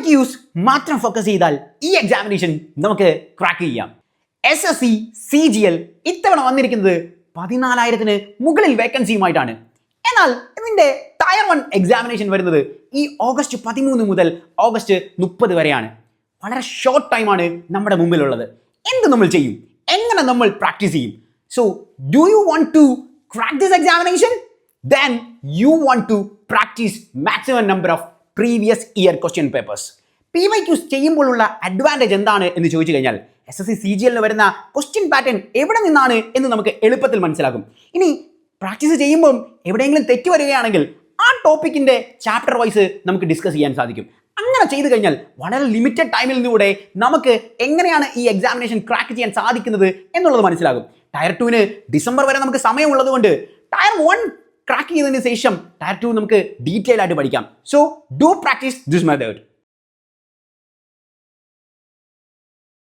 Quiz മാത്രം focus ചെയ്താൽ ഈ എക്സാമിനേഷൻ നമുക്ക് ക്രാക്ക് ചെയ്യാം. SSC CGL ഇത്തവണ വന്നിരിക്കുന്നത് 14,000-ന് മുകളിൽ വേക്കൻസിയുമായിട്ടാണ്. എന്നാൽ ഇതിന്റെ ടയർ 1 എക്സാമിനേഷൻ വരുന്നത് ഈ ഓഗസ്റ്റ് 13 മുതൽ ഓഗസ്റ്റ് 30 വരെയാണ്. വളരെ ഷോർട്ട് ടൈമാണ് നമ്മുടെ മുമ്പിലുള്ളത്. എന്ത് നമ്മൾ ചെയ്യും? എങ്ങനെ നമ്മൾ പ്രാക്ടീസ് ചെയ്യും? So do you want to crack this examination? Then you want to practice maximum number of previous year question papers. PYQs ചെയ്യുമ്പോഴുള്ള അഡ്വാൻറ്റേജ് എന്താണ് എന്ന് ചോദിച്ചു കഴിഞ്ഞാൽ SSC CGL വരുന്ന ക്വസ്റ്റ്യൻ പാറ്റേൺ എവിടെ നിന്നാണ് എന്ന് നമുക്ക് എളുപ്പത്തിൽ മനസ്സിലാകും. ഇനി പ്രാക്ടീസ് ചെയ്യുമ്പോൾ എവിടെയെങ്കിലും തെറ്റ് വരികയാണെങ്കിൽ ആ ടോപ്പിക്കിന്റെ ചാപ്റ്റർ വൈസ് നമുക്ക് ഡിസ്കസ് ചെയ്യാൻ സാധിക്കും. അങ്ങനെ ചെയ്തു കഴിഞ്ഞാൽ വളരെ ലിമിറ്റഡ് ടൈമിൽ നിന്നൂടെ നമുക്ക് എങ്ങനെയാണ് ഈ എക്സാമിനേഷൻ ക്രാക്ക് ചെയ്യാൻ സാധിക്കുന്നത് എന്നുള്ളത് മനസ്സിലാകും. ടയർ 2-ന് ഡിസംബർ വരെ നമുക്ക് സമയമുള്ളത് കൊണ്ട് ടയർ 1 ക്രാക്ക് ചെയ്തതിന് ശേഷം ടയർ 2 നമുക്ക് ഡീറ്റെയിൽ ആയിട്ട് പഠിക്കാം. So do practice this method.